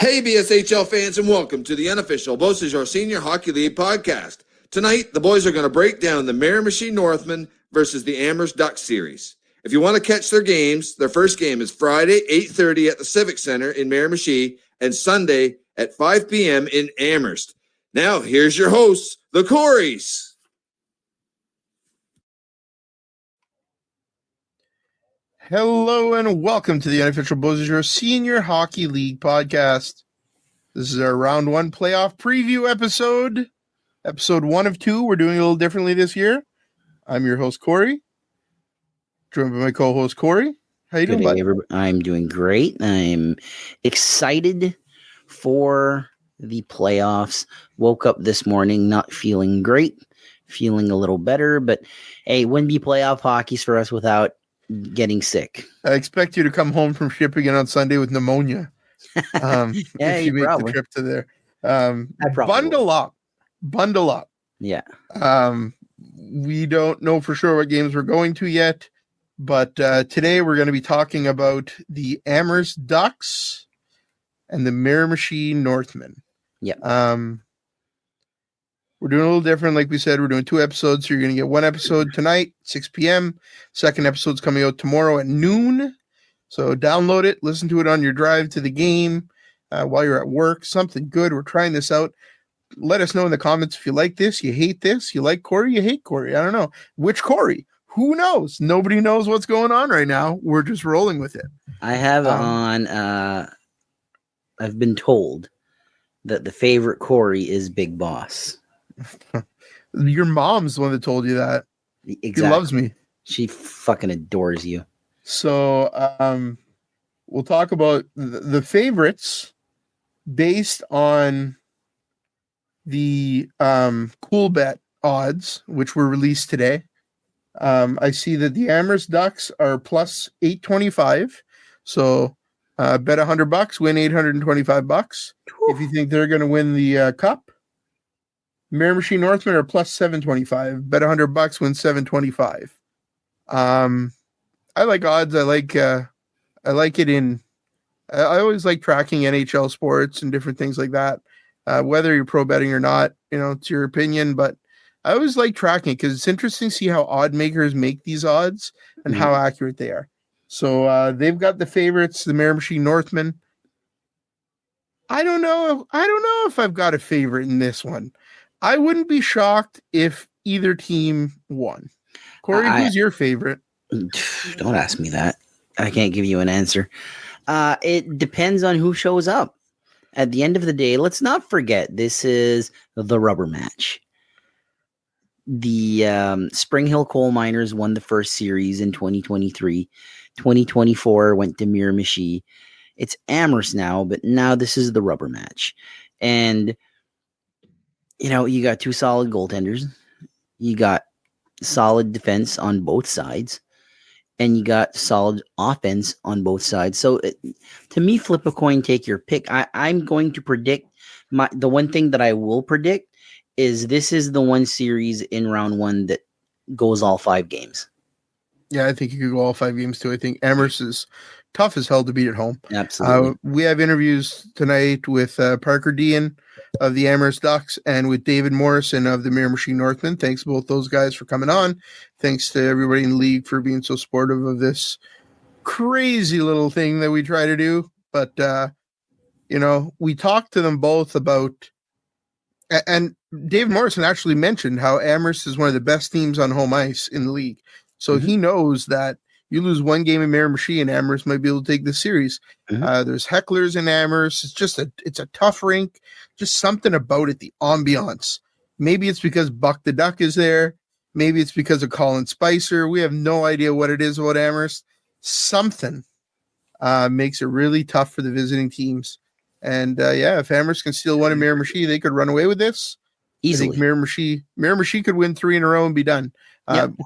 Hey, BSHL fans, and welcome to the unofficial BSHL Senior Hockey League podcast. Tonight, the boys are going to break down the Miramichi Northmen versus the Amherst Ducks series. If you want to catch their games, their first game is Friday, 8:30 at the Civic Center in Miramichi, and Sunday at 5 p.m. in Amherst. Now, here's your hosts, the Coreys. Hello and welcome to the unofficial BSHL Senior Hockey League podcast. This is our round one playoff preview episode 1 of 2. We're doing a little differently this year. I'm your host, Corey, joined by my co-host, Corey. How you doing, bud? I'm doing great. I'm excited for the playoffs. Woke up this morning not feeling great, feeling a little better, but hey, wouldn't be playoff hockey's for us without getting sick. I expect you to come home from shipping it on Sunday with pneumonia. If you make the trip to there. Bundle up. Yeah. We don't know for sure what games we're going to yet, but today we're going to be talking about the Amherst Ducks and the Miramichi Northmen. Yeah. We're doing a little different. Like we said, we're doing 2 episodes. So you're going to get 1 episode tonight, 6 p.m. Second episode's coming out tomorrow at noon. So download it, listen to it on your drive to the game while you're at work. Something good. We're trying this out. Let us know in the comments if you like this, you hate this, you like Corey, you hate Corey. I don't know. Which Corey? Who knows? Nobody knows what's going on right now. We're just rolling with it. I have I've been told that the favorite Corey is Big Boss. Your mom's the one that told you that. Exactly. She loves me. She fucking adores you. So we'll talk about the favorites based on the cool bet odds, which were released today. I see that the Amherst Ducks are plus 825. So bet $100, win $825 if you think they're going to win the cup. Miramichi Northmen are plus 725. Bet $100, win $725. I like odds. I like it in. I always like tracking NHL sports and different things like that. Whether you're pro betting or not, it's your opinion. But I always like tracking because it's interesting to see how odd makers make these odds and how accurate they are. So they've got the favorites, the Miramichi Northmen. I don't know if I've got a favorite in this one. I wouldn't be shocked if either team won. Corey, who's your favorite? Don't ask me that. I can't give you an answer. It depends on who shows up. At the end of the day, let's not forget this is the rubber match. The Spring Hill Coal Miners won the first series in 2023. 2024 went to Miramichi. It's Amherst now, but now this is the rubber match. And you got 2 solid goaltenders. You got solid defense on both sides. And you got solid offense on both sides. So, to me, flip a coin, take your pick. I'm going to predict the one thing that I will predict is this is the one series in round 1 that goes all 5 games. Yeah, I think you could go all 5 games too. I think Amherst is tough as hell to beat at home. Absolutely. We have interviews tonight with Parker Dean of the Amherst Ducks and with David Morrison of the Miramichi Northmen. Thanks to both those guys for coming on. Thanks to everybody in the league for being so supportive of this crazy little thing that we try to do. But, we talked to them both about, and Dave Morrison actually mentioned how Amherst is one of the best teams on home ice in the league. So he knows that you lose 1 game in Miramichi and Amherst might be able to take the series. There's hecklers in Amherst. It's just it's a tough rink. Just something about it, the ambiance. Maybe it's because Buck the Duck is there. Maybe it's because of Colin Spicer. We have no idea what it is about Amherst. Something makes it really tough for the visiting teams. And if Amherst can steal 1 in Miramichi, they could run away with this. Easily. I think Miramichi could win 3 in a row and be done.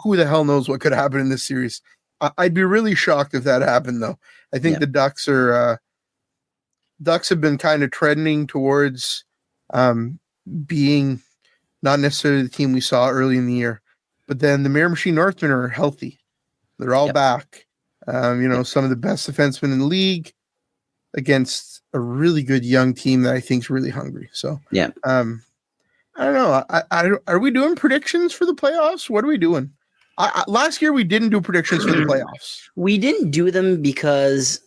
Who the hell knows what could happen in this series? I'd be really shocked if that happened, though. I think the Ducks have been kind of trending towards being not necessarily the team we saw early in the year. But then the Miramichi Northmen are healthy. They're all back. Some of the best defensemen in the league. against a really good young team that I think is really hungry. So Yeah. I don't know. Are we doing predictions for the playoffs? What are we doing? Last year we didn't do predictions for the playoffs. We didn't do them because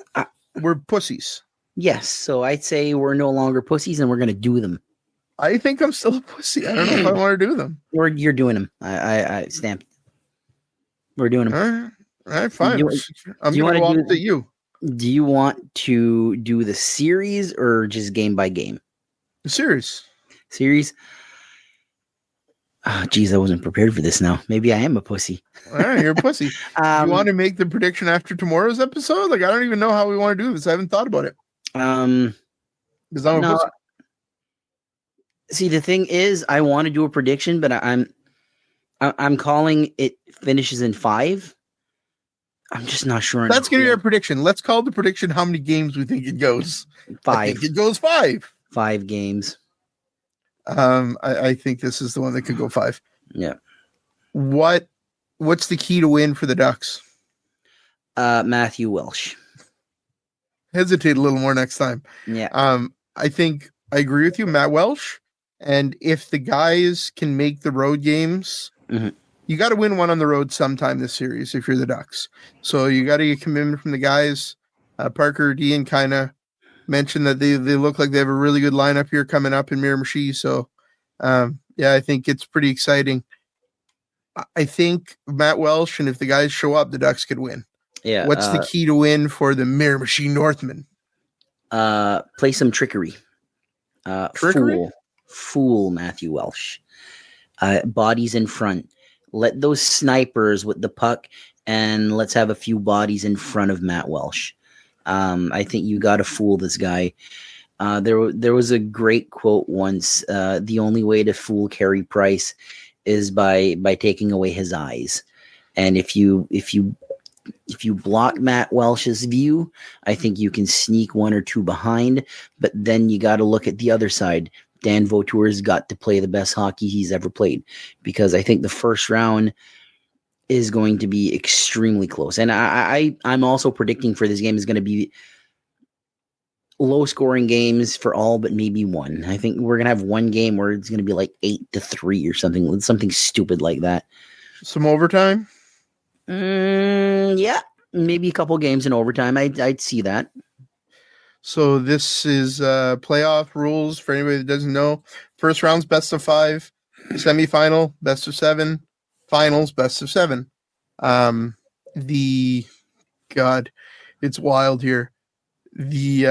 we're pussies. Yes, so I'd say we're no longer pussies and we're going to do them. I think I'm still a pussy. I don't know if I want to do them. Or you're doing them. I stamped. We're doing them. All right, fine. I'm going to go up to you. Do you want to do the series or just game by game? The series. Series? Oh, geez, I wasn't prepared for this now. Maybe I am a pussy. All right, you're a pussy. You want to make the prediction after tomorrow's episode? Like, I don't even know how we want to do this. I haven't thought about it. Because I'm a pussy. See, the thing is, I want to do a prediction, but I'm calling it finishes in 5. I'm just not sure. That's going to be our prediction. Let's call the prediction how many games we think it goes. 5. I think it goes 5. 5 games. I think this is the one that could go 5. Yeah. What's the key to win for the Ducks? Matthew Welsh. Hesitate a little more next time. Yeah. I think I agree with you, Matt Welsh. And if the guys can make the road games, you got to win one on the road sometime this series if you're the Ducks. So you got to get commitment from the guys. Parker Dean kind of mentioned that they look like they have a really good lineup here coming up in Miramichi. So, yeah, I think it's pretty exciting. I think Matt Welsh, and if the guys show up, the Ducks could win. Yeah. What's the key to win for the Miramichi Northmen? Play some trickery. Trickery? Fool Matthew Welsh. Bodies in front. Let those snipers with the puck, and let's have a few bodies in front of Matt Welsh. I think you got to fool this guy. There was a great quote once. The only way to fool Carey Price is by taking away his eyes. And if you block Matt Welsh's view, I think you can sneak one or two behind. But then you got to look at the other side. Dan Vautour's got to play the best hockey he's ever played, because I think the first round is going to be extremely close. And I'm also predicting for this game is going to be low scoring games for all but maybe one. I think we're going to have one game where it's going to be like 8-3 or something stupid like that. Some overtime? Yeah, maybe a couple games in overtime. I'd see that. So this is playoff rules for anybody that doesn't know. First round's best of 5, semifinal best of 7, finals best of 7. It's wild here. The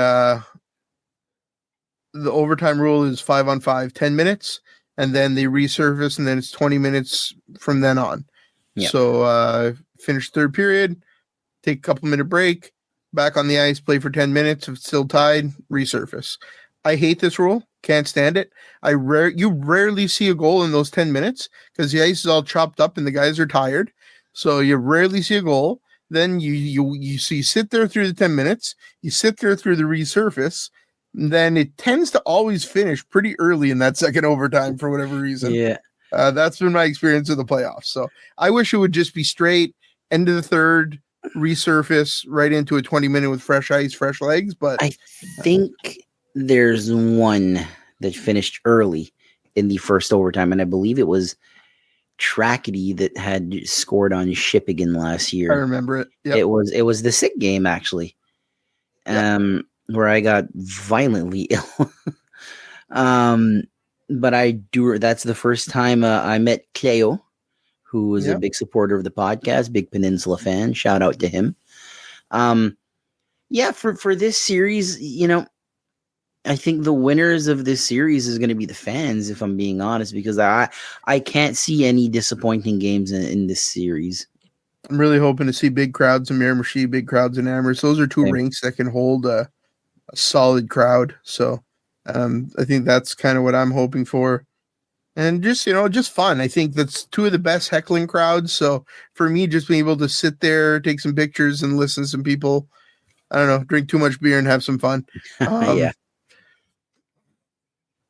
overtime rule is 5-on-5, 10 minutes, and then they resurface, and then it's 20 minutes from then on. Yep. So finish third period, take a couple minute break, back on the ice, play for 10 minutes. If it's still tied, resurface. I hate this rule. Can't stand it. You rarely see a goal in those 10 minutes because the ice is all chopped up and the guys are tired. So you rarely see a goal. Then you sit there through the 10 minutes. You sit there through the resurface. And then it tends to always finish pretty early in that second overtime for whatever reason. Yeah. That's been my experience of the playoffs. So I wish it would just be straight, end of the third, resurface right into a 20-minute with fresh ice, fresh legs. But I think there's one that finished early in the first overtime, and I believe it was Trackety that had scored on Shippigan last year. I remember it. Yep. It was the sick game actually, where I got violently ill. But that's the first time I met Cleo, who was a big supporter of the podcast, big Peninsula fan. Shout out to him. For this series, I think the winners of this series is going to be the fans, if I'm being honest, because I can't see any disappointing games in this series. I'm really hoping to see big crowds in Miramichi, big crowds in Amherst. Those are two rinks that can hold a solid crowd. So I think that's kind of what I'm hoping for. And just fun. I think that's two of the best heckling crowds. So for me, just being able to sit there, take some pictures and listen to some people, I don't know, drink too much beer and have some fun. Yeah.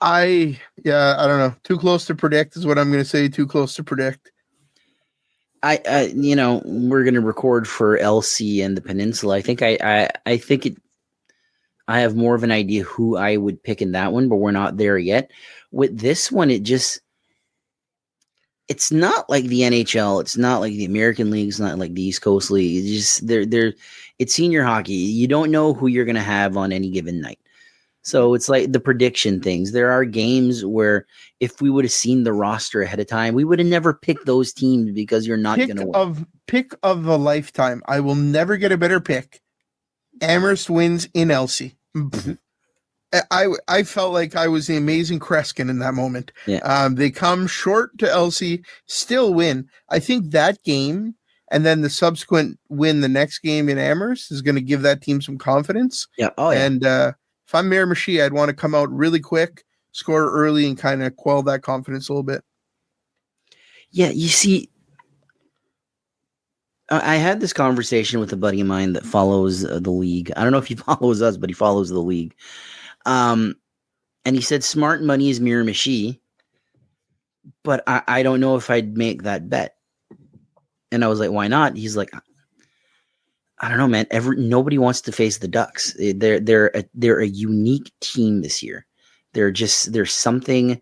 I don't know. Too close to predict is what I'm going to say. Too close to predict. We're going to record for LC and the Peninsula. I think I have more of an idea who I would pick in that one, but we're not there yet. With this one, it's not like the NHL. It's not like the American League. It's not like the East Coast League. It's just it's senior hockey. You don't know who you're going to have on any given night. So it's like the prediction things. There are games where if we would have seen the roster ahead of time, we would have never picked those teams because you're not going to win. Pick of the lifetime. I will never get a better pick. Amherst wins in Elsie. I felt like I was the amazing Kreskin in that moment. Yeah. They come short to Elsie, still win. I think that game and then the subsequent win the next game in Amherst is going to give that team some confidence. Yeah. Oh, yeah. And if I'm Miramichi, I'd want to come out really quick, score early, and kind of quell that confidence a little bit. Yeah, you see, I had this conversation with a buddy of mine that follows the league. I don't know if he follows us, but he follows the league. And he said smart money is Miramichi, but I don't know if I'd make that bet. And I was like, why not? He's like, I don't know, man. Nobody wants to face the Ducks. They're a unique team this year. There's something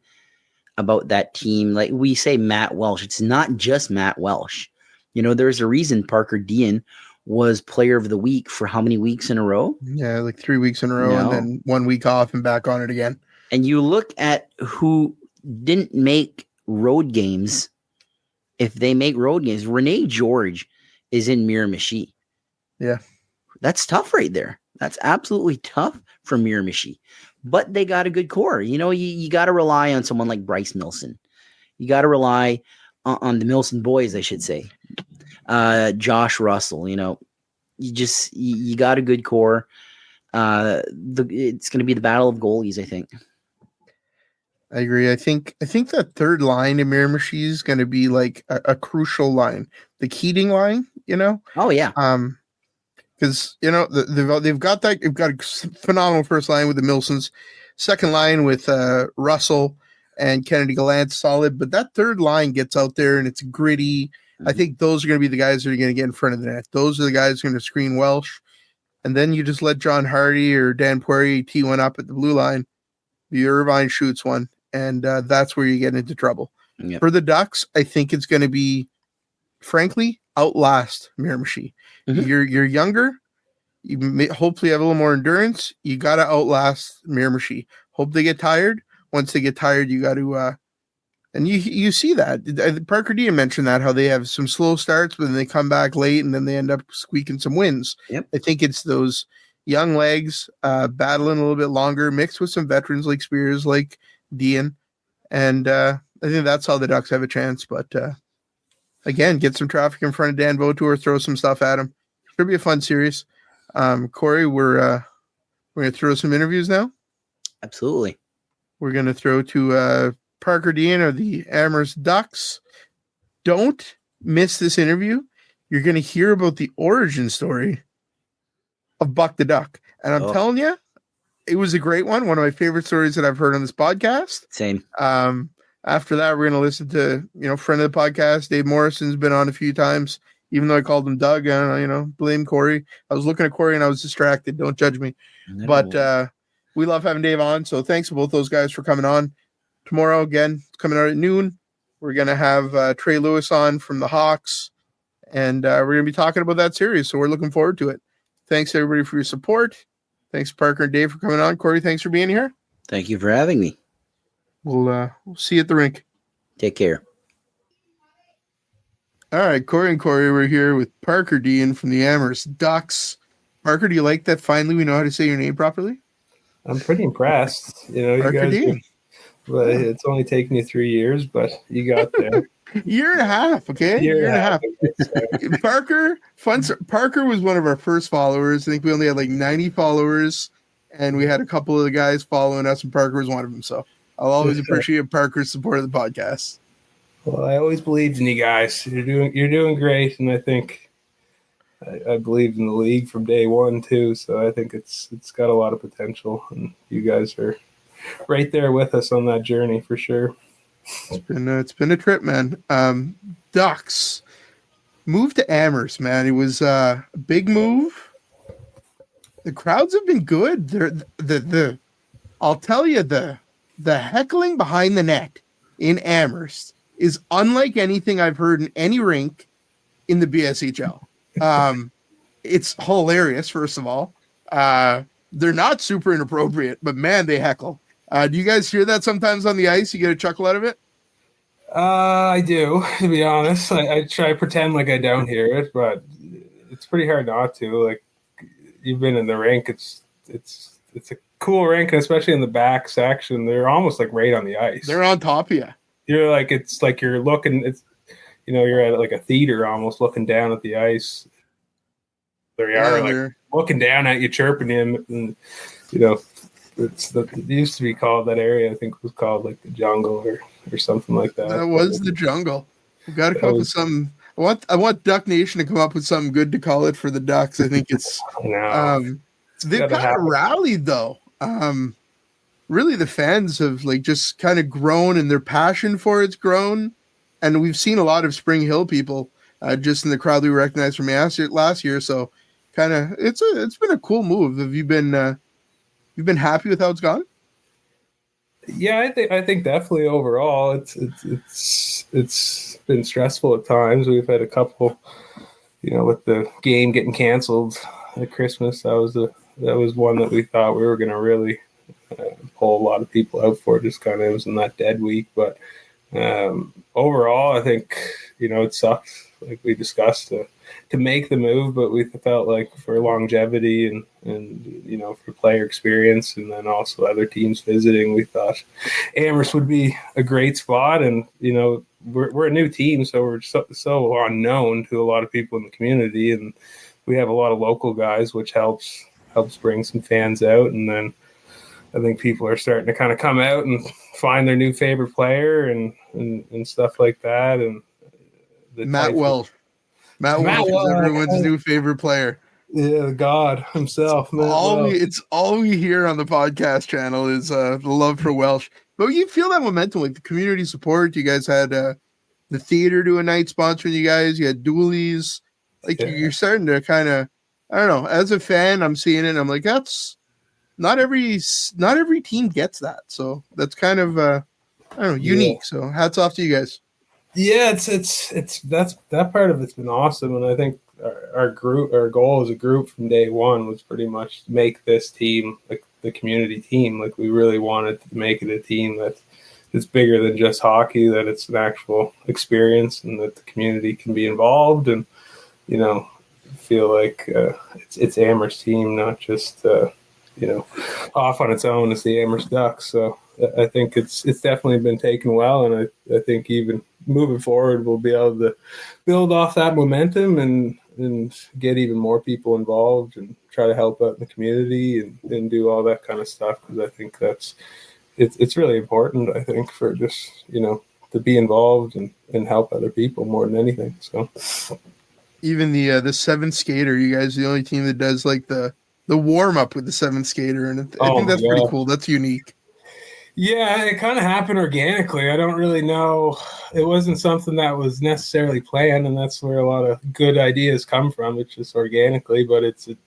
about that team. Like we say, Matt Welsh. It's not just Matt Welsh. You know, there's a reason Parker Dean was Player of the Week for how many weeks in a row? Yeah, like 3 weeks in a row, and then 1 week off and back on it again. And you look at who didn't make road games. If they make road games, Renee George is in Miramichi. Yeah. That's tough right there. That's absolutely tough for Miramichi. But they got a good core. You know, you got to rely on someone like Bryce Milson. You got to rely on the Milson boys, I should say. Josh Russell, you know, you got a good core. It's going to be the battle of goalies, I think. I agree. I think that third line in Miramichi is going to be like a crucial line. The Keating line, you know? Oh, yeah. Because, you know, they've got a phenomenal first line with the Milsons. Second line with Russell and Kennedy Gallant, solid. But that third line gets out there and it's gritty. I think those are going to be the guys that are going to get in front of the net. Those are the guys who are going to screen Welsh. And then you just let John Hardy or Dan Poirier tee one up at the blue line. The Irvine shoots one. And that's where you get into trouble. Yep. For the Ducks, I think it's going to be, frankly, outlast Miramichi. Mm-hmm. You're younger. You may hopefully have a little more endurance. You got to outlast Miramichi. Hope they get tired. Once they get tired, you got to and you see that. Parker Dean mentioned that, how they have some slow starts, but then they come back late, and then they end up squeaking some wins. Yep. I think it's those young legs battling a little bit longer, mixed with some veterans like Spears, like Dean. And I think that's how the Ducks have a chance. But again, get some traffic in front of Dan Vautour, throw some stuff at him. Should be a fun series. Corey, we're going to throw some interviews now. Absolutely. We're going to throw to Parker Dean of the Amherst Ducks. Don't miss this interview. You're going to hear about the origin story of Buck the Duck. And I'm telling you, it was a great one. One of my favorite stories that I've heard on this podcast. Same. After that, we're going to listen to, friend of the podcast, Dave Morrison's been on a few times, even though I called him Doug, blame Corey. I was looking at Corey and I was distracted. Don't judge me. No. But we love having Dave on. So thanks to both those guys for coming on. Tomorrow, again, coming out at noon, we're going to have Trey Lewis on from the Hawks. And we're going to be talking about that series. So we're looking forward to it. Thanks, everybody, for your support. Thanks, Parker and Dave, for coming on. Corey, thanks for being here. Thank you for having me. We'll see you at the rink. Take care. All right, Corey and Corey, we're here with Parker Dean from the Amherst Ducks. Parker, do you like that finally we know how to say your name properly? I'm pretty impressed. Parker you guys Dean. But it's only taken you 3 years, but you got there. Year and a half, okay? Year and a half. Parker was one of our first followers. I think we only had like 90 followers, and we had a couple of the guys following us, and Parker was one of them. So I'll always appreciate Parker's support of the podcast. Well, I always believed in you guys. You're doing great, and I think I believed in the league from day one too. So I think it's got a lot of potential, and you guys are right there with us on that journey for sure. It's been a trip, man. Ducks moved to Amherst, man. It was a big move. The crowds have been good. I'll tell you, the heckling behind the net in Amherst is unlike anything I've heard in any rink in the BSHL. It's hilarious, first of all. They're not super inappropriate, but man, they heckle. Do you guys hear that sometimes on the ice? You get a chuckle out of it? I do, to be honest. I try to pretend like I don't hear it, but it's pretty hard not to. Like, you've been in the rink. It's a cool rink, and especially in the back section, they're almost like right on the ice. They're on top of you. You're like, it's like you're looking. It's, you know, you're at like a theater, almost looking down at the ice. They are like looking down at you, chirping him, and you know, it used to be called, that area, I think it was called like the jungle or something like that. That was the jungle. We've got to come up with some. I want Duck Nation to come up with something good to call it for the Ducks. I think it's they've kind of rallied though. Really, the fans have like just kind of grown, and their passion for it's grown. And we've seen a lot of Spring Hill people just in the crowd we recognized from last year. So, kind of, it's been a cool move. Have you been you've been happy with how it's gone? Yeah, I think definitely overall it's been stressful at times. We've had a couple, you know, with the game getting canceled at Christmas. That was one that we thought we were going to really pull a lot of people out for. Just kind of, it was in that dead week, but overall, I think, you know, it sucks, like we discussed, to make the move, but we felt like for longevity and you know, for player experience, and then also other teams visiting, we thought Amherst would be a great spot. And you know, we're a new team, so we're so unknown to a lot of people in the community, and we have a lot of local guys, which helps bring some fans out. And then I think people are starting to kind of come out and find their new favorite player and stuff like that. And Matt Welsh is everyone's new favorite player. Yeah, God himself. It's all we hear on the podcast channel is the love for Welsh. But you feel that momentum, like the community support. You guys had the theater do a night sponsoring you guys. You had dualies. Like, you're starting to kind of, I don't know. As a fan, I'm seeing it, and I'm like, that's not every team gets that. So that's kind of I don't know, unique. So hats off to you guys. Yeah, that part of it's been awesome, and I think our goal as a group from day one was pretty much to make this team like the community team. Like, we really wanted to make it a team that's bigger than just hockey, that it's an actual experience, and that the community can be involved, and you know, feel like it's Amherst team, not just you know, off on its own as the Amherst Ducks. So I think it's definitely been taken well, and I think even moving forward, we'll be able to build off that momentum and get even more people involved and try to help out in the community and do all that kind of stuff, because I think it's really important, I think, for just, you know, to be involved and help other people more than anything. So even the seventh skater, you guys are the only team that does like the warm up with the seventh skater, and I think that's pretty cool. That's unique. Yeah, it kind of happened organically. I don't really know. It wasn't something that was necessarily planned, and that's where a lot of good ideas come from. It's just organically, but I think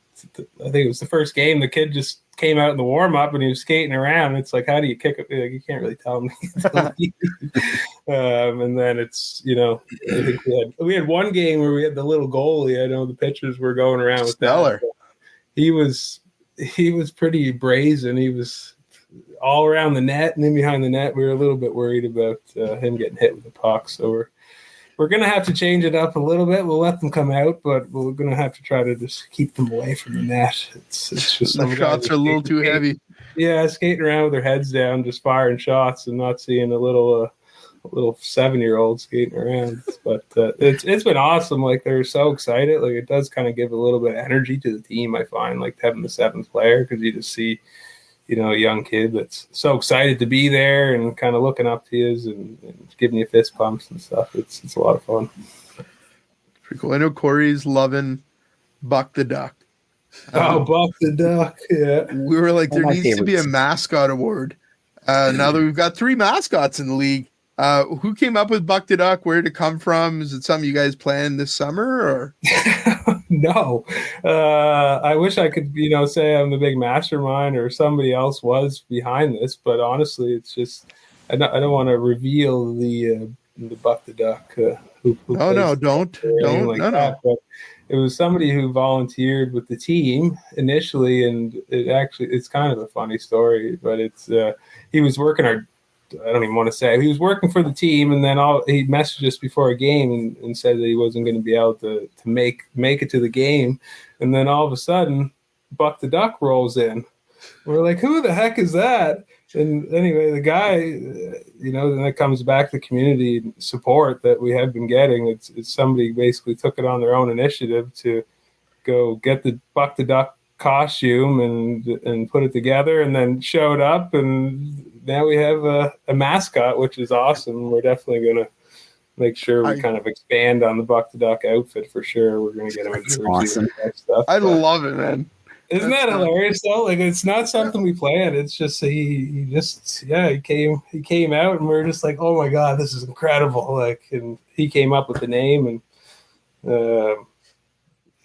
it was the first game. The kid just came out in the warm up and he was skating around. It's like, how do you kick it? Like, you can't really tell me. And then it's, you know, I think we had one game where we had the little goalie. I know the pitchers were going around with Stellar. That. He was pretty brazen. He was all around the net and in behind the net. We were a little bit worried about him getting hit with the puck. So we're going to have to change it up a little bit. We'll let them come out, but we're going to have to try to just keep them away from the net. It's just the shots are a little too heavy. Yeah, skating around with their heads down, just firing shots and not seeing a little 7-year-old skating around. But it's been awesome. Like, they're so excited. Like, it does kind of give a little bit of energy to the team, I find, like having the seventh player, because you just see, you know, a young kid that's so excited to be there and kind of looking up to you and giving you fist pumps and stuff. It's a lot of fun. Pretty cool. I know Corey's loving Buck the Duck. Buck the Duck. Yeah. We were like, there needs to be a mascot award. Now that we've got 3 mascots in the league, who came up with Buck the Duck? Where did it come from? Is it something you guys planned this summer, or? No. I wish I could, say I'm the big mastermind or somebody else was behind this, but honestly, it's just I don't want to reveal the Buck the Duck who Oh plays no, don't or anything don't like no that. no. But it was somebody who volunteered with the team initially, and it's kind of a funny story, but it's he was working I don't even want to say. He was working for the team, and then he messaged us before a game and said that he wasn't going to be able to make it to the game. And then all of a sudden, Buck the Duck rolls in. We're like, who the heck is that? And anyway, the guy, then it comes back to community support that we have been getting. It's somebody basically took it on their own initiative to go get the Buck the Duck costume and put it together, and then showed up, and now we have a mascot, which is awesome. We're definitely going to make sure we kind of expand on the Buck the Duck outfit for sure. We're going to get him a jersey awesome. and that stuff. I love it, man. Isn't that hilarious though? Like, it's not something we planned. It's just he came out, and we're just like, oh my god, this is incredible. Like, and he came up with the name, and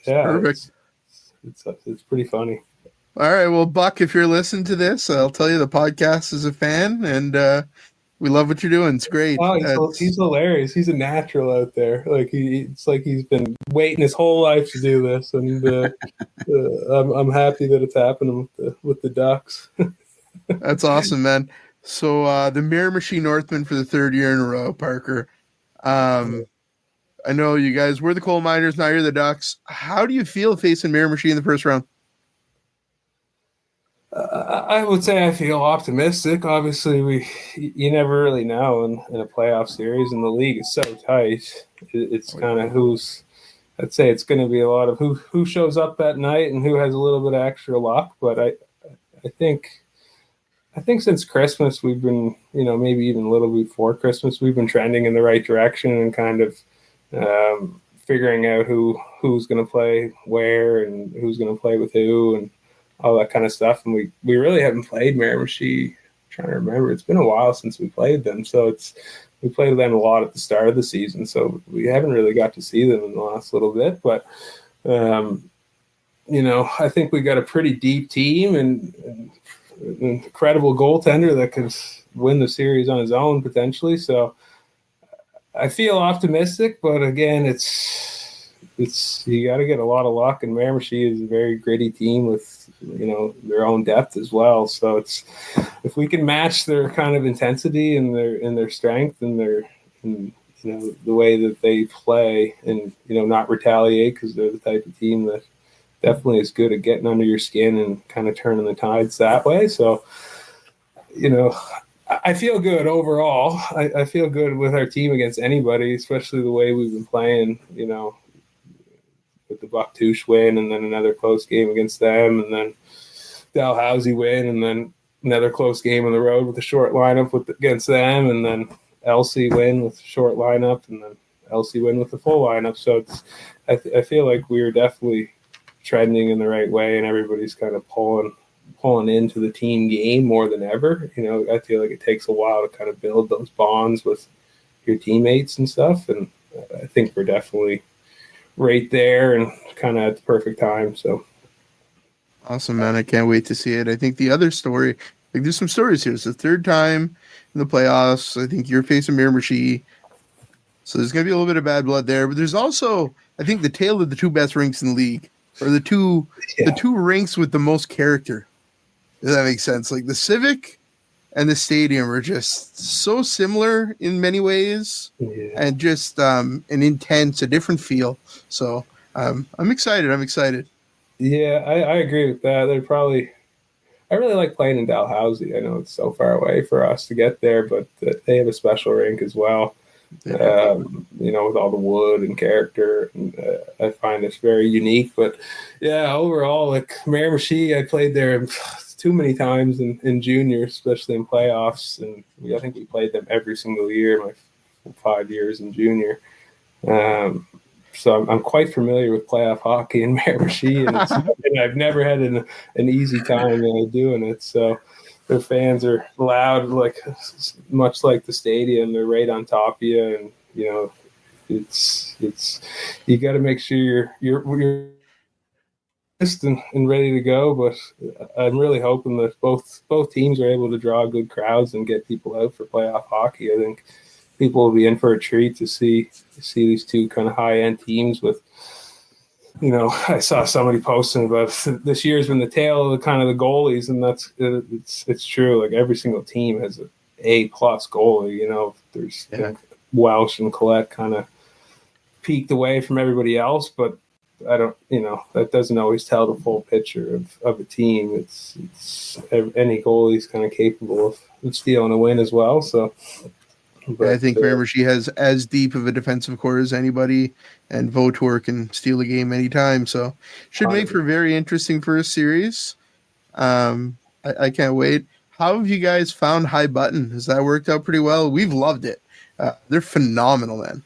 Perfect. It's pretty funny. All right, well, Buck, if you're listening to this, I'll tell you the podcast is a fan, and we love what you're doing. It's great. Oh, he's hilarious. He's a natural out there. Like it's like he's been waiting his whole life to do this, and I'm happy that it's happening with the Ducks. That's awesome, man. So the Mirror Machine Northmen for the third year in a row, Parker. I know you guys were the coal miners, now you're the Ducks. How do you feel facing Mirror Machine in the first round? I would say I feel optimistic. Obviously, you never really know in a playoff series, and the league is so tight. It's kind of I'd say it's going to be a lot of who shows up that night and who has a little bit of extra luck. But I think since Christmas we've been, maybe even a little before Christmas, we've been trending in the right direction and kind of figuring out who's going to play where and who's going to play with who and all that kind of stuff. And we really haven't played Miramichi. I'm trying to remember. It's been a while since we played them. So we played them a lot at the start of the season. So we haven't really got to see them in the last little bit. But, I think we got a pretty deep team and an incredible goaltender that could win the series on his own potentially. So I feel optimistic, but again, it's you got to get a lot of luck, and Miramichi is a very gritty team with their own depth as well. So it's if we can match their kind of intensity and their strength and the way that they play, and not retaliate, because they're the type of team that definitely is good at getting under your skin and kind of turning the tides that way. So I feel good overall. I feel good with our team against anybody, especially the way we've been playing, with the Buck-Touche win and then another close game against them, and then Dalhousie win, and then another close game on the road with the short lineup against them, and then Elsie win with the short lineup, and then Elsie win with the full lineup. So I feel like we are definitely trending in the right way, and everybody's kind of pulling into the team game more than ever. I feel like it takes a while to kind of build those bonds with your teammates and stuff, and I think we're definitely right there and kind of at the perfect time. So awesome, man. I can't wait to see it. I think the other story, there's some stories here. It's the third time in the playoffs. I think you're facing Miramichi, so there's going to be a little bit of bad blood there, but there's also, I think, the tale of the two best rinks in the league, or the two rinks with the most character. Does that make sense? Like the Civic and the Stadium are just so similar in many ways, and just an intense, a different feel. So I'm excited. Yeah, I agree with that. I really like playing in Dalhousie. I know it's so far away for us to get there, but they have a special rink as well. Yeah. With all the wood and character, and I find it's very unique. But yeah, overall, like Miramichi, I played there too many times in junior, especially in playoffs, and I think we played them every single year, my 5 years in junior. So I'm quite familiar with playoff hockey in Miramichi, and I've never had an easy time doing it. So their fans are loud, like much like the Stadium. They're right on top of you, and it's you got to make sure you're and ready to go, but I'm really hoping that both teams are able to draw good crowds and get people out for playoff hockey. I think people will be in for a treat to see these two kind of high-end teams with, I saw somebody posting about this year's been the tale of the kind of the goalies, and it's true. Like every single team has an A-plus goalie. There's Welsh and Collette kind of peaked away from everybody else, but I don't, that doesn't always tell the full picture of a team. It's any goalie is kind of capable of stealing a win as well. So, but I think remember she has as deep of a defensive core as anybody, and Votor can steal a game anytime. So should make for very interesting first series. I can't wait. How have you guys found High Button? Has that worked out pretty well? We've loved it. They're phenomenal, man.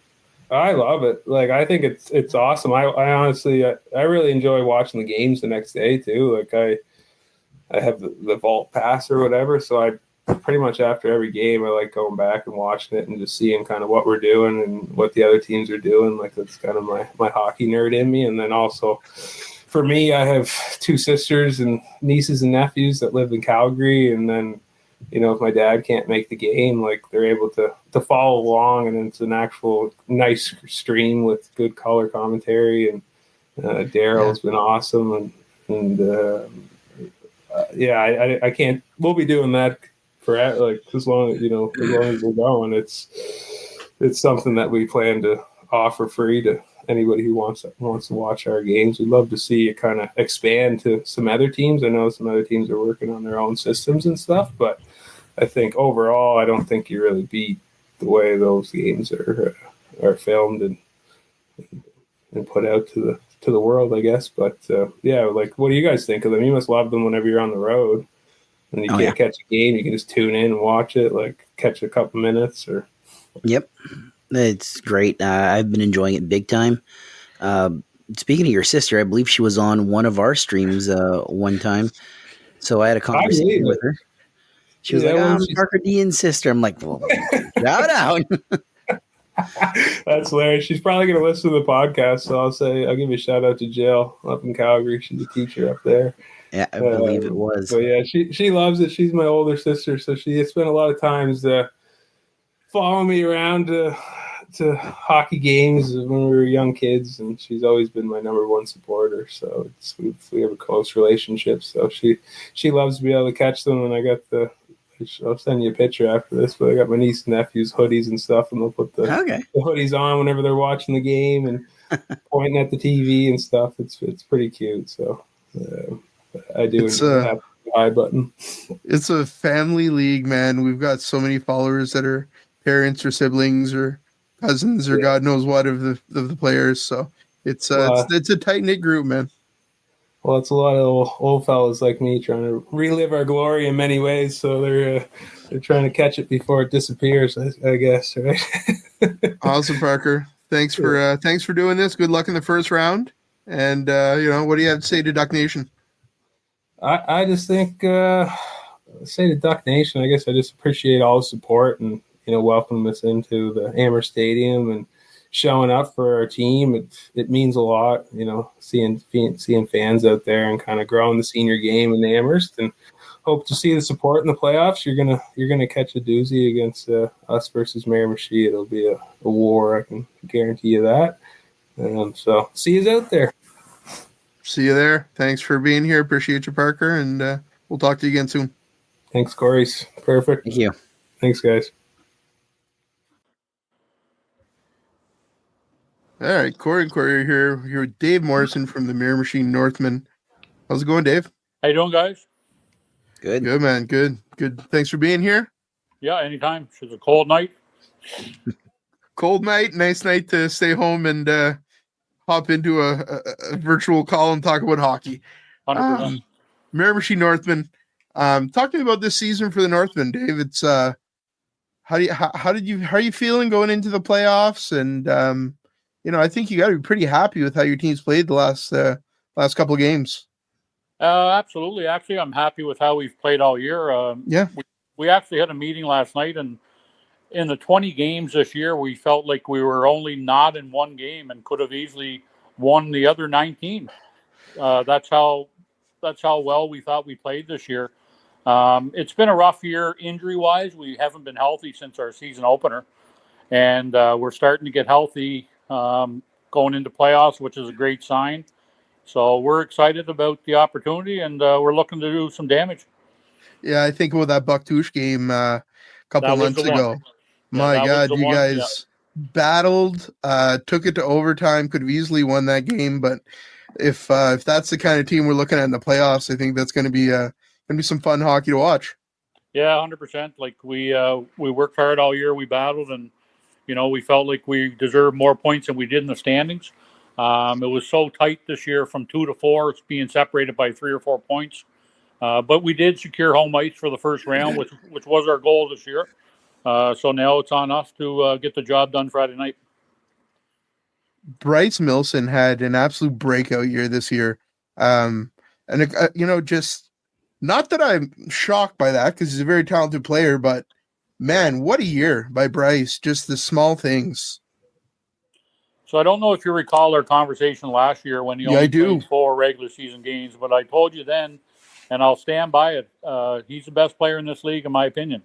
I love it. Like, I think it's awesome. I honestly, I really enjoy watching the games the next day too. Like I have the vault pass or whatever. So I pretty much after every game, I like going back and watching it and just seeing kind of what we're doing and what the other teams are doing. Like that's kind of my hockey nerd in me. And then also for me, I have two sisters and nieces and nephews that live in Calgary. And then, if my dad can't make the game, like they're able to follow along, and it's an actual nice stream with good color commentary. And Daryl's been awesome, I can't. We'll be doing that for like as long as we're going. It's something that we plan to offer free to anybody who wants to watch our games. We'd love to see it kind of expand to some other teams. I know some other teams are working on their own systems and stuff, but I think overall, I don't think you really beat the way those games are filmed and put out to the world, I guess. But like, what do you guys think of them? You must love them whenever you're on the road and you can't catch a game. You can just tune in and watch it, like catch a couple minutes or. Yep. It's great. I've been enjoying it big time. Speaking of your sister, I believe she was on one of our streams one time. So I had a conversation with her. She was like, I'm Parker Dean's sister. I'm like, well, shout out. That's hilarious. She's probably going to listen to the podcast. So I'll give a shout out to Jill up in Calgary. She's a teacher up there. Yeah, I believe it was. So yeah, she loves it. She's my older sister. So she spent a lot of times following me around to hockey games when we were young kids, and she's always been my number one supporter. So we have a close relationship. So she loves to be able to catch them, and I'll send you a picture after this, but I got my niece and nephew's hoodies and stuff, and they'll put the hoodies on whenever they're watching the game and pointing at the TV and stuff. It's pretty cute. So I do have the High Button. It's a family league, man. We've got so many followers that are parents or siblings or cousins or God knows what of the players. So it's a tight knit group, man. Well, it's a lot of old fellas like me trying to relive our glory in many ways. So they're trying to catch it before it disappears, I guess. Right? Awesome, Parker. Thanks for doing this. Good luck in the first round. And what do you have to say to Duck Nation? I just think say to Duck Nation, I guess I just appreciate all the support and welcoming us into the Amherst Stadium and showing up for our team. It means a lot, seeing fans out there and kind of growing the senior game in Amherst, and hope to see the support in the playoffs. You're gonna catch a doozy against us versus Miramichi. It'll be a war. I can guarantee you that. So see you out there. See you there. Thanks for being here. Appreciate you, Parker, and we'll talk to you again soon. Thanks, Corey. Perfect. Thank you. Thanks, guys. All right, Corey here with Dave Morrison from the Miramichi Northmen. How's it going, Dave? How you doing, guys? Good. Good, man. Good. Thanks for being here. Yeah, anytime. It's a cold night. Cold night. Nice night to stay home and hop into a virtual call and talk about hockey. 100%. Miramichi Northmen. Talk to me about this season for the Northmen, Dave. It's how are you feeling going into the playoffs? And I think you got to be pretty happy with how your team's played the last couple of games. Absolutely. Actually, I'm happy with how we've played all year. We actually had a meeting last night, and in the 20 games this year, we felt like we were only not in one game and could have easily won the other 19. That's how well we thought we played this year. It's been a rough year injury-wise. We haven't been healthy since our season opener, and we're starting to get healthy going into playoffs, which is a great sign. So we're excited about the opportunity, and we're looking to do some damage. Yeah, I think with that Bucktouche game a couple months ago, my God, you guys battled, took it to overtime, could have easily won that game. But if that's the kind of team we're looking at in the playoffs, I think that's going to be some fun hockey to watch. Yeah, 100%. Like we worked hard all year. We battled, and we felt like we deserved more points than we did in the standings. It was so tight this year from 2 to 4. It's being separated by 3 or 4 points. But we did secure home ice for the first round, which was our goal this year. So now it's on us to get the job done Friday night. Bryce Milson had an absolute breakout year this year. Just not that I'm shocked by that because he's a very talented player, but man, what a year by Bryce. Just the small things. So I don't know if you recall our conversation last year when he only played 4 regular season games, but I told you then, and I'll stand by it, he's the best player in this league, in my opinion.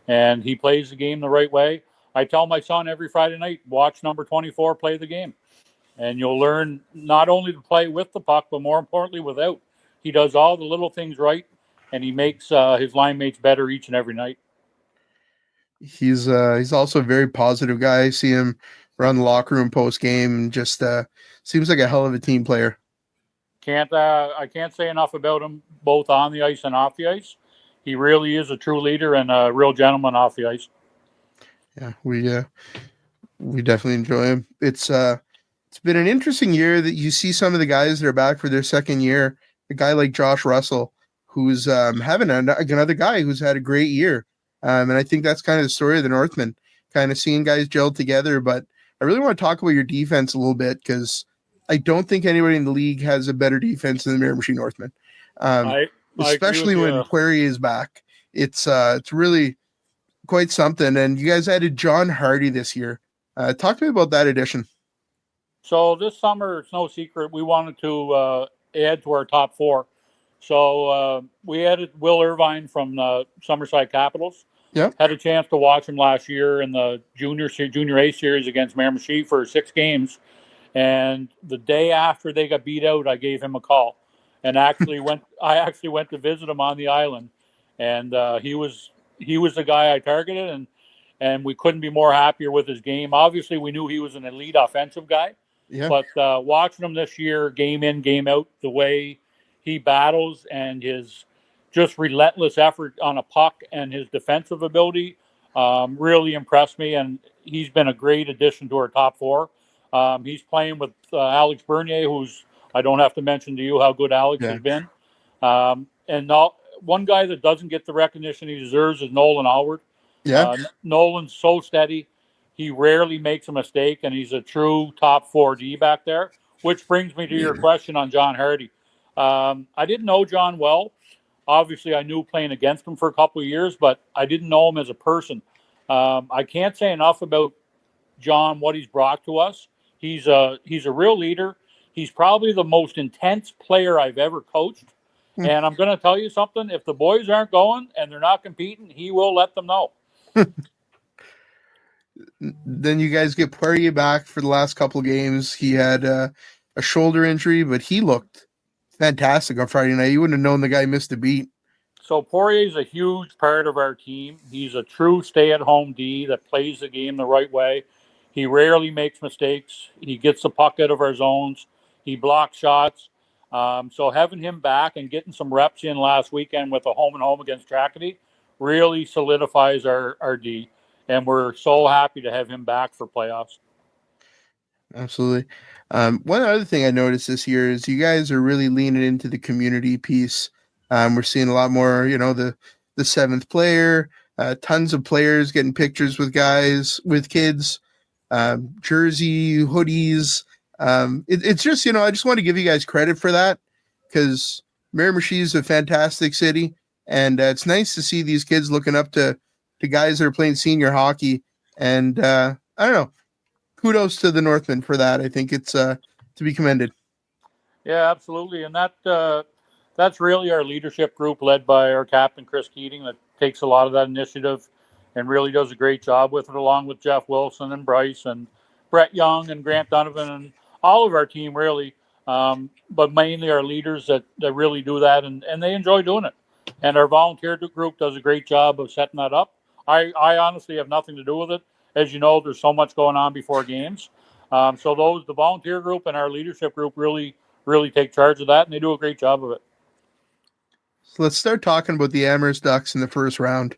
And he plays the game the right way. I tell my son every Friday night, watch number 24 play the game. And you'll learn not only to play with the puck, but more importantly, without. He does all the little things right, and he makes his line mates better each and every night. He's also a very positive guy. I see him around the locker room post game, and just seems like a hell of a team player. I can't say enough about him, both on the ice and off the ice. He really is a true leader and a real gentleman off the ice. Yeah, we definitely enjoy him. It's been an interesting year that you see some of the guys that are back for their second year. A guy like Josh Russell, who's having another guy who's had a great year. And I think that's kind of the story of the Northmen, kind of seeing guys gel together. But I really want to talk about your defense a little bit because I don't think anybody in the league has a better defense than the Miramichi Northmen. Especially when Poirier is back. It's really quite something. And you guys added John Hardy this year. Talk to me about that addition. So this summer, it's no secret, we wanted to add to our top 4. So we added Will Irvine from the Summerside Capitals. Yep. Had a chance to watch him last year in the Junior A series against Miramichi for 6 games. And the day after they got beat out, I gave him a call, and I actually went to visit him on the island, and he was the guy I targeted, and we couldn't be more happier with his game. Obviously, we knew he was an elite offensive guy, but watching him this year, game in, game out, the way he battles and his just relentless effort on a puck and his defensive ability really impressed me, and he's been a great addition to our top 4. He's playing with Alex Bernier, who's, I don't have to mention to you how good Alex has been. And one guy that doesn't get the recognition he deserves is Nolan Alward. Nolan's so steady. He rarely makes a mistake, and he's a true top 4D back there, which brings me to your question on John Hardy. I didn't know John well. Obviously, I knew playing against him for a couple of years, but I didn't know him as a person. I can't say enough about John, what he's brought to us. He's a real leader. He's probably the most intense player I've ever coached. And I'm going to tell you something. If the boys aren't going and they're not competing, he will let them know. Then you guys get Poirier back for the last couple of games. He had a shoulder injury, but he looked fantastic on Friday night. You wouldn't have known the guy missed a beat. So Poirier is a huge part of our team. He's a true stay-at-home D that plays the game the right way. He rarely makes mistakes. He gets the puck out of our zones. He blocks shots. So having him back and getting some reps in last weekend with a home-and-home against Tracadie really solidifies our D. And we're so happy to have him back for playoffs. Absolutely. One other thing I noticed this year is you guys are really leaning into the community piece. We're seeing a lot more, the 7th player, tons of players getting pictures with guys, with kids, jersey, hoodies. It's just, I just want to give you guys credit for that because Miramichi is a fantastic city. And it's nice to see these kids looking up to guys that are playing senior hockey. And I don't know. Kudos to the Northmen for that. I think it's to be commended. Yeah, absolutely, and that's really our leadership group led by our captain Chris Keating that takes a lot of that initiative and really does a great job with it, along with Jeff Wilson and Bryce and Brett Young and Grant Donovan and all of our team really, but mainly our leaders that really do that and they enjoy doing it. And our volunteer group does a great job of setting that up. I honestly have nothing to do with it. As you know, there's so much going on before games. So the volunteer group and our leadership group really take charge of that, and they do a great job of it. So let's start talking about the Amherst Ducks in the first round.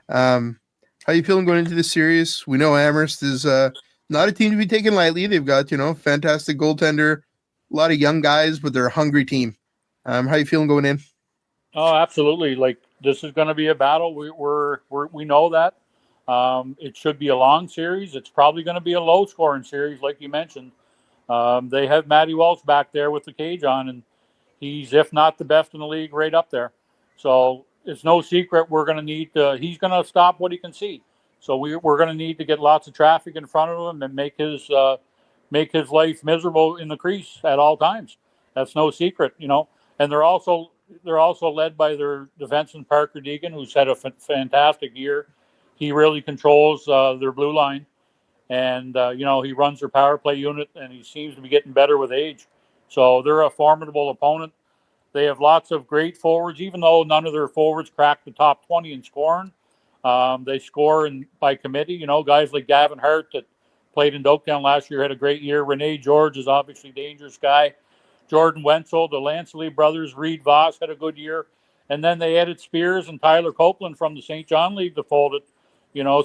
How you feeling going into this series? We know Amherst is not a team to be taken lightly. They've got, fantastic goaltender, a lot of young guys, but they're a hungry team. How you feeling going in? Oh, absolutely. Like, this is going to be a battle. We know that. It should be a long series. It's probably going to be a low scoring series, like you mentioned. They have Matty Welch back there with the cage on, and he's, if not the best in the league, right up there. So it's no secret we're going to need he's going to stop what he can see. So we're going to need to get lots of traffic in front of him and make his life miserable in the crease at all times. That's no secret, And they're also led by their defenseman Parker Deegan, who's had a fantastic year. He really controls their blue line, and he runs their power play unit, and he seems to be getting better with age. So they're a formidable opponent. They have lots of great forwards, even though none of their forwards crack the top 20 in scoring. They score by committee. Guys like Gavin Hart that played in Doketown last year had a great year. Rene George is obviously a dangerous guy. Jordan Wenzel, the Lansley brothers, Reed Voss had a good year. And then they added Spears and Tyler Copeland from the St. John League to fold it.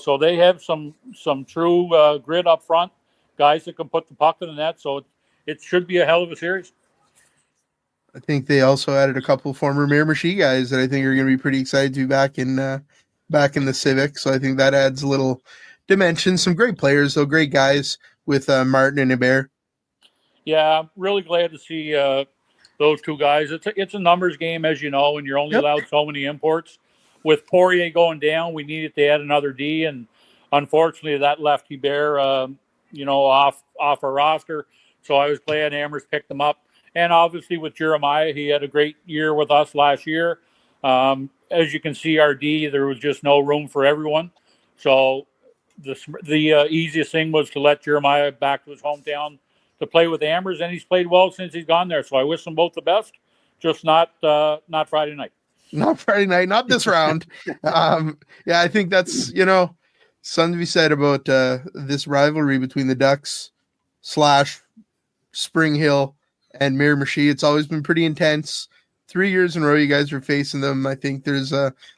So they have some true grit up front, guys that can put the puck in the net. So it should be a hell of a series. I think they also added a couple former Miramichi guys that I think are going to be pretty excited to be back in the Civic. So I think that adds a little dimension. Some great players, though, great guys with Martin and Hebert. Yeah, I'm really glad to see those two guys. It's a numbers game, as you know, and you're only allowed so many imports. With Poirier going down, we needed to add another D, and unfortunately, that left Hebert, off our roster. So I was glad Amherst picked them up. And obviously, with Jeremiah, he had a great year with us last year. As you can see, our D, there was just no room for everyone. So the easiest thing was to let Jeremiah back to his hometown to play with Amherst, and he's played well since he's gone there. So I wish them both the best, just not Friday night. Not Friday night, not this round. I think that's, something to be said about this rivalry between the Ducks / Spring Hill and Miramichi. It's always been pretty intense. 3 years in a row, you guys are facing them. I think there's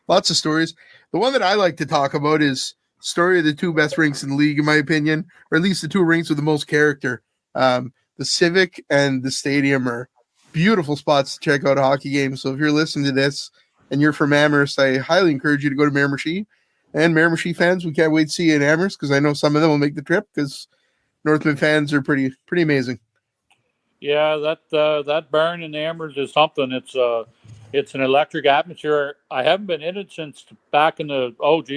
lots of stories. The one that I like to talk about is story of the two best rinks in the league, in my opinion, or at least the two rinks with the most character. The Civic and the Stadium are beautiful spots to check out a hockey game. So if you're listening to this and you're from Amherst, I highly encourage you to go to Miramichi. And Miramichi fans, we can't wait to see you in Amherst because I know some of them will make the trip because Northmen fans are pretty amazing. Yeah, that barn in Amherst is something. It's an electric atmosphere. I haven't been in it since back in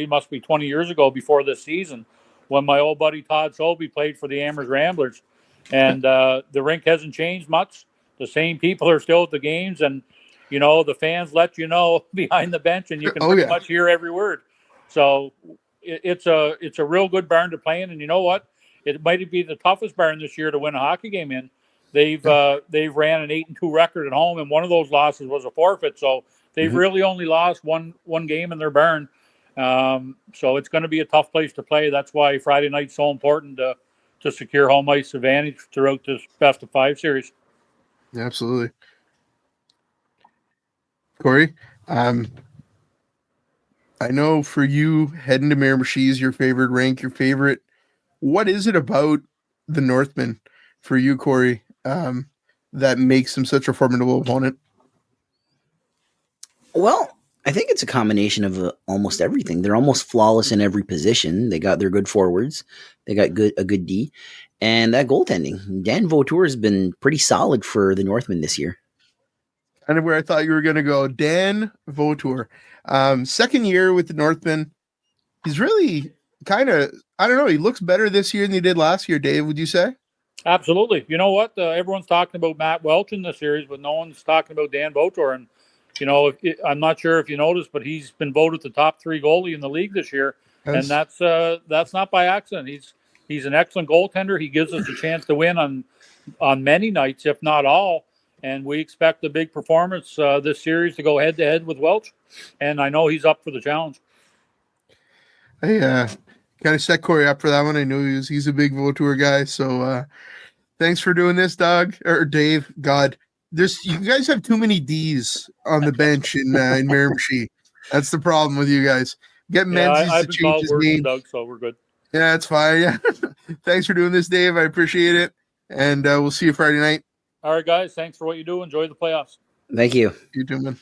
must be 20 years ago before this season when my old buddy Todd Sobey played for the Amherst Ramblers. And the rink hasn't changed much. The same people are still at the games, and the fans let you know behind the bench, and you can pretty much hear every word. So it's a real good barn to play in, and you know what? It might be the toughest barn this year to win a hockey game in. They've ran an 8-2 record at home, and one of those losses was a forfeit. So they've really only lost one game in their barn. So it's going to be a tough place to play. That's why Friday night's so important to secure home ice advantage throughout this best of 5 series. Absolutely. Corey, I know for you, heading to Miramichi is your favorite rink, your favorite. What is it about the Northmen for you, Corey, that makes them such a formidable opponent? Well, I think it's a combination of almost everything. They're almost flawless in every position. They got their good forwards. They got a good D. And that goaltending. Dan Vautour has been pretty solid for the Northmen this year. Kind of where I thought you were going to go. Dan Vautour. Second year with the Northmen. He's really kind of, I don't know, he looks better this year than he did last year, Dave, would you say? Absolutely. You know what? Everyone's talking about Matt Welch in the series, but no one's talking about Dan Votor. And I'm not sure if you noticed, but he's been voted the top 3 goalie in the league this year, and that's not by accident. He's an excellent goaltender. He gives us a chance to win on many nights, if not all. And we expect a big performance this series to go head to head with Welch. And I know he's up for the challenge. I kind of set Corey up for that one. I know he's a big Votour guy. So thanks for doing this, Doug or Dave. God, you guys have too many D's on the bench in Miramichi. That's the problem with you guys. Get Menzies I've to been change called his worse name. than Doug, so we're good. Yeah, it's fine. Yeah. Thanks for doing this, Dave. I appreciate it. And we'll see you Friday night. All right, guys. Thanks for what you do. Enjoy the playoffs. Thank you. You too, man.